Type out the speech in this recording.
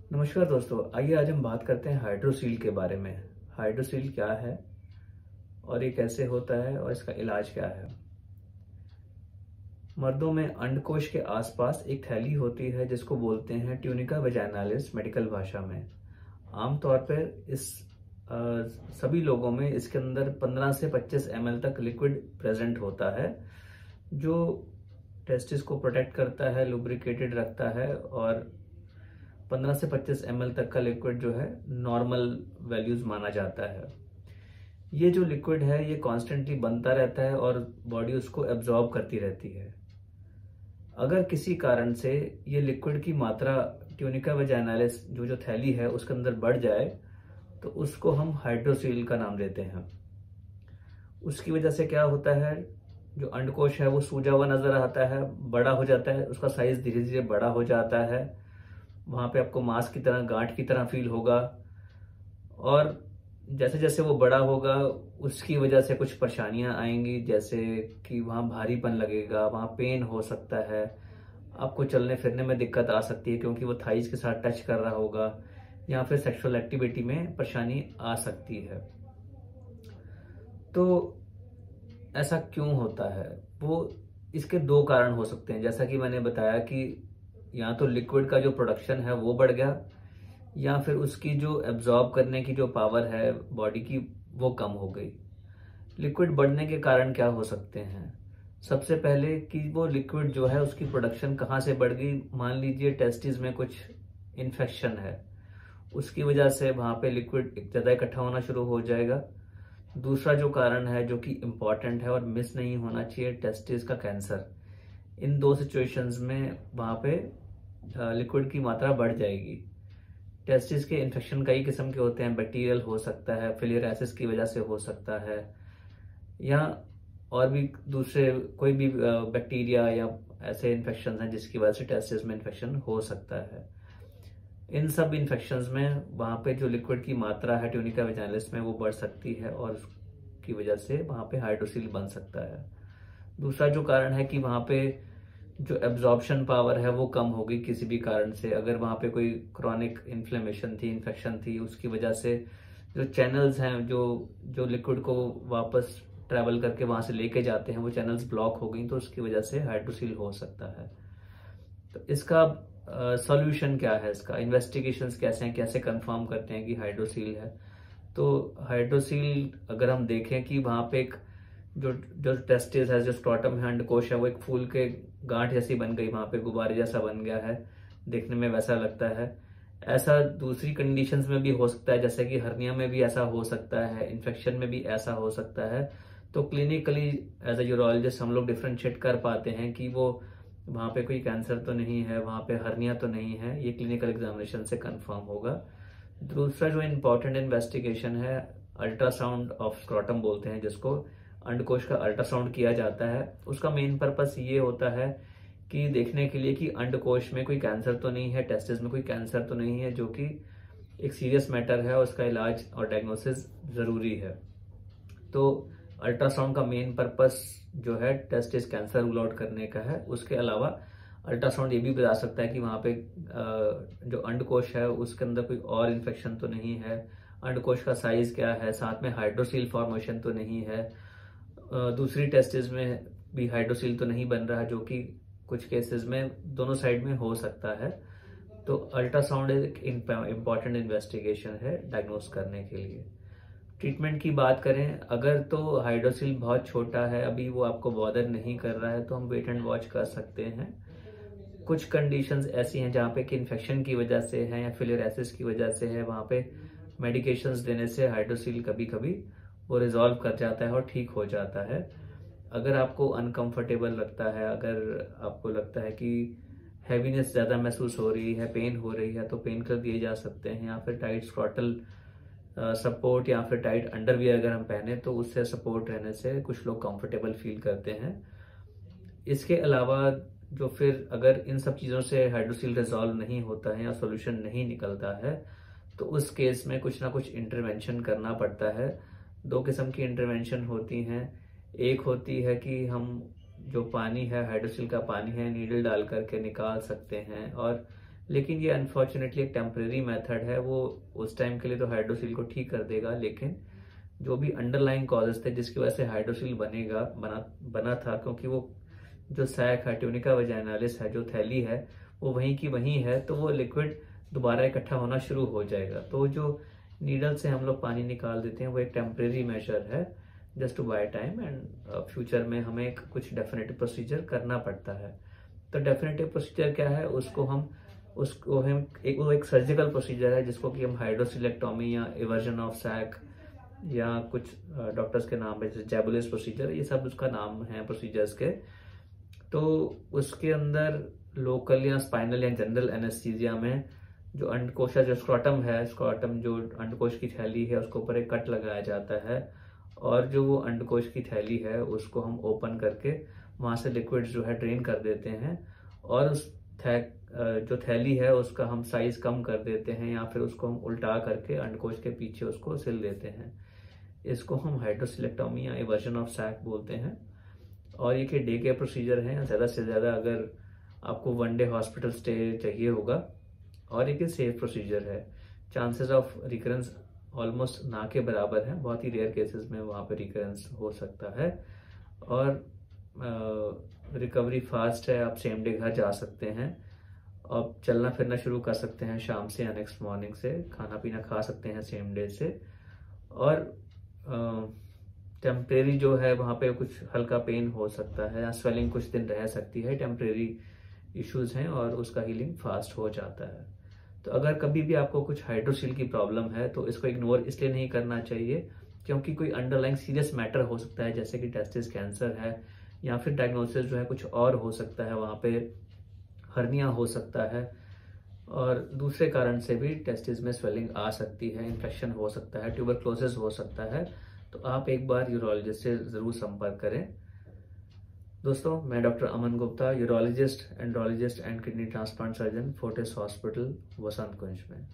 नमस्कार दोस्तों, आइए आज हम बात करते हैं हाइड्रोसील के बारे में। हाइड्रोसील क्या है और ये कैसे होता है और इसका इलाज क्या है। मर्दों में अंडकोश के आसपास एक थैली होती है जिसको बोलते हैं ट्यूनिका वैजाइनालिस मेडिकल भाषा में। आमतौर पर इस सभी लोगों में इसके अंदर 15 से 25 ml तक लिक्विड प्रेजेंट होता है जो टेस्टिस को प्रोटेक्ट करता है, लुब्रिकेटेड रखता है और 15 से 25 ml तक का लिक्विड जो है नॉर्मल वैल्यूज माना जाता है। ये जो लिक्विड है ये कॉन्स्टेंटली बनता रहता है और बॉडी उसको एब्जॉर्ब करती रहती है। अगर किसी कारण से ये लिक्विड की मात्रा ट्यूनिका वैजाइनालिस जो थैली है उसके अंदर बढ़ जाए तो उसको हम हाइड्रोसील का नाम देते हैं। उसकी वजह से क्या होता है, जो अंडकोश है वो सूजा हुआ नजर आता है, बड़ा हो जाता है, उसका साइज धीरे धीरे बड़ा हो जाता है। वहां पे आपको मांस की तरह, गांठ की तरह फील होगा और जैसे जैसे वो बड़ा होगा उसकी वजह से कुछ परेशानियां आएंगी, जैसे कि वहां भारीपन लगेगा, वहां पेन हो सकता है, आपको चलने फिरने में दिक्कत आ सकती है क्योंकि वो थाइज के साथ टच कर रहा होगा, या फिर सेक्सुअल एक्टिविटी में परेशानी आ सकती है। तो ऐसा क्यों होता है? वो इसके दो कारण हो सकते हैं। जैसा कि मैंने बताया कि या तो लिक्विड का जो प्रोडक्शन है वो बढ़ गया या फिर उसकी जो एब्जॉर्ब करने की जो पावर है बॉडी की वो कम हो गई। लिक्विड बढ़ने के कारण क्या हो सकते हैं? सबसे पहले कि वो लिक्विड जो है उसकी प्रोडक्शन कहाँ से बढ़ गई। मान लीजिए टेस्टिस में कुछ इन्फेक्शन है, उसकी वजह से वहां पे लिक्विड ज्यादा इकट्ठा होना शुरू हो जाएगा। दूसरा जो कारण है जो कि इम्पॉर्टेंट है और मिस नहीं होना चाहिए, टेस्टिस का कैंसर। इन दो सिचुएशंस में वहां पे लिक्विड की मात्रा बढ़ जाएगी। टेस्टिस के इन्फेक्शन कई किस्म के होते हैं, बैक्टीरियल हो सकता है, फिलियराइसिस की वजह से हो सकता है, या और भी दूसरे कोई भी बैक्टीरिया या ऐसे इन्फेक्शन हैं जिसकी वजह से टेस्टिस में इन्फेक्शन हो सकता है। इन सब इन्फेक्शंस में वहां पे जो लिक्विड की मात्रा है ट्यूनिका वैजाइनालिस में वो बढ़ सकती है और उसकी वजह से वहां पे हाइड्रोसील बन सकता है। दूसरा जो कारण है कि वहां पे जो एब्जॉर्प्शन पावर है वो कम हो गई किसी भी कारण से। अगर वहां पे कोई क्रॉनिक इन्फ्लेमेशन थी, इन्फेक्शन थी, उसकी वजह से जो चैनल्स हैं जो जो लिक्विड को वापस ट्रैवल करके वहां से लेके जाते हैं वो चैनल्स ब्लॉक हो गई, तो उसकी वजह से हाइड्रोसील हो सकता है। तो इसका सॉल्यूशन क्या है, इसका इन्वेस्टिगेशंस कैसे हैं, कैसे कंफर्म करते हैं कि हाइड्रोसील है। तो हाइड्रोसील अगर हम देखें कि वहां पे एक जो जो टेस्टिस है, जो स्ट्रोटम है, अंडकोश है, वो एक फूल के गांठ जैसी बन गई, वहां पे गुब्बारे जैसा बन गया है, देखने में वैसा लगता है। ऐसा दूसरी कंडीशंस में भी हो सकता है, जैसे कि हर्निया में भी ऐसा हो सकता है, इन्फेक्शन में भी ऐसा हो सकता है। तो क्लिनिकली एज ए यूरोलॉजिस्ट हम लोग डिफ्रेंशिएट कर पाते हैं कि वो वहां पे कोई कैंसर तो नहीं है, वहां पे हर्निया तो नहीं है, ये क्लिनिकल एग्जामिनेशन से कंफर्म होगा। दूसरा जो इम्पोर्टेंट इन्वेस्टिगेशन है, अल्ट्रासाउंड ऑफ स्क्रोटम बोलते हैं जिसको, अंडकोश का अल्ट्रासाउंड किया जाता है। उसका मेन पर्पस ये होता है कि देखने के लिए कि अंडकोश में कोई कैंसर तो नहीं है, टेस्टिस में कोई कैंसर तो नहीं है, जो कि एक सीरियस मैटर है और उसका इलाज और डायग्नोसिस जरूरी है। तो अल्ट्रासाउंड का मेन पर्पस जो है टेस्टिस कैंसर रूल आउट करने का है। उसके अलावा अल्ट्रासाउंड ये भी बता सकता है कि वहां पे जो अंडकोश है उसके अंदर कोई और इन्फेक्शन तो नहीं है, अंडकोश का साइज क्या है, साथ में हाइड्रोसील फॉर्मेशन तो नहीं है, दूसरी टेस्टिस में भी हाइड्रोसील तो नहीं बन रहा है, जो कि कुछ केसेस में दोनों साइड में हो सकता है। तो अल्ट्रासाउंड एक इम्पॉर्टेंट इन्वेस्टिगेशन है डायग्नोस करने के लिए। ट्रीटमेंट की बात करें, अगर तो हाइड्रोसील बहुत छोटा है, अभी वो आपको बॉदर नहीं कर रहा है, तो हम वेट एंड वॉच कर सकते हैं। कुछ कंडीशंस ऐसी हैं जहाँ पे कि इन्फेक्शन की वजह से है या फिलियराइसिस की वजह से है, वहाँ पे मेडिकेशंस देने से हाइड्रोसील कभी कभी वो रिजॉल्व कर जाता है और ठीक हो जाता है। अगर आपको अनकंफर्टेबल लगता है, अगर आपको लगता है कि हैवीनेस ज़्यादा महसूस हो रही है, पेन हो रही है, तो पेन किलर दिए जा सकते हैं, या फिर टाइट स्क्रॉटल सपोर्ट या फिर टाइट अंडरवियर अगर हम पहने तो उससे सपोर्ट रहने से कुछ लोग कंफर्टेबल फील करते हैं। इसके अलावा जो फिर अगर इन सब चीज़ों से हाइड्रोसील रिजॉल्व नहीं होता है या सॉल्यूशन नहीं निकलता है तो उस केस में कुछ ना कुछ इंटरवेंशन करना पड़ता है। दो किस्म की इंटरवेंशन होती हैं। एक होती है कि हम जो पानी है, हाइड्रोसील का पानी है, नीडल डाल करके निकाल सकते हैं और लेकिन ये अनफॉर्चुनेटली एक टेम्परेरी मेथड है, वो उस टाइम के लिए तो हाइड्रोसील को ठीक कर देगा, लेकिन जो भी अंडरलाइंग कॉजेज थे जिसकी वजह से हाइड्रोसील बना था, क्योंकि वो जो सैक है, ट्यूनिका वजाइनालिस है, जो थैली है वो वहीं की वहीं है, तो वो लिक्विड दोबारा इकट्ठा होना शुरू हो जाएगा। तो जो नीडल से हम लोग पानी निकाल देते हैं वो एक टेम्परेरी मेजर है, just to buy time, and future में हमें कुछ डेफिनेटिव प्रोसीजर करना पड़ता है। तो डेफिनेटिव प्रोसीजर क्या है, उसको हम एक सर्जिकल प्रोसीजर है जिसको कि हम हाइड्रोसिलेक्टोमी या इवर्जन ऑफ सैक या कुछ डॉक्टर्स के नाम है जैसे जैबुलिस प्रोसीजर, ये सब उसका नाम है प्रोसीजर्स के। तो उसके अंदर लोकल या स्पाइनल या जनरल एनेस्थीसिया में जो अंडकोश जो स्क्रॉटम जो अंडकोश की थैली है उसके ऊपर एक कट लगाया जाता है, और जो वो अंडकोश की थैली है उसको हम ओपन करके वहां से लिक्विड जो है ड्रेन कर देते हैं, और उस जो थैली है उसका हम साइज कम कर देते हैं, या फिर उसको हम उल्टा करके अंडकोश के पीछे उसको सिल देते हैं। इसको हम हाइड्रोसिलेक्टोमी या इवर्जन ऑफ सैक बोलते हैं। और ये डे के प्रोसीजर हैं, ज़्यादा से ज़्यादा अगर आपको 1 डे हॉस्पिटल स्टे चाहिए होगा, और एक सेफ प्रोसीजर है। चांसेस ऑफ रिकरेंस ऑलमोस्ट ना के बराबर है, बहुत ही रेयर केसेस में वहाँ पे रिकरेंस हो सकता है, और रिकवरी फास्ट है, आप सेम डे घर जा सकते हैं, आप चलना फिरना शुरू कर सकते हैं शाम से या नेक्स्ट मॉर्निंग से, खाना पीना खा सकते हैं सेम डे से, और टेम्परेरी जो है वहाँ पे कुछ हल्का पेन हो सकता है या स्वेलिंग कुछ दिन रह सकती है, टेम्परेरी इश्यूज हैं, और उसका हीलिंग फास्ट हो जाता है। तो अगर कभी भी आपको कुछ हाइड्रोसील की प्रॉब्लम है तो इसको इग्नोर इसलिए नहीं करना चाहिए क्योंकि कोई अंडरलाइंग सीरियस मैटर हो सकता है, जैसे कि टेस्टिस कैंसर है, या फिर डायग्नोसिस जो है कुछ और हो सकता है, वहाँ पे हर्निया हो सकता है, और दूसरे कारण से भी टेस्टिस में स्वेलिंग आ सकती है, इन्फेक्शन हो सकता है, ट्यूबरक्लोसिस हो सकता है। तो आप एक बार यूरोलॉजिस्ट से ज़रूर संपर्क करें। दोस्तों, मैं doctor Aman Gupta, urologist, andrologist and kidney transplant surgeon, Fortis hospital, Vasant Kunj में।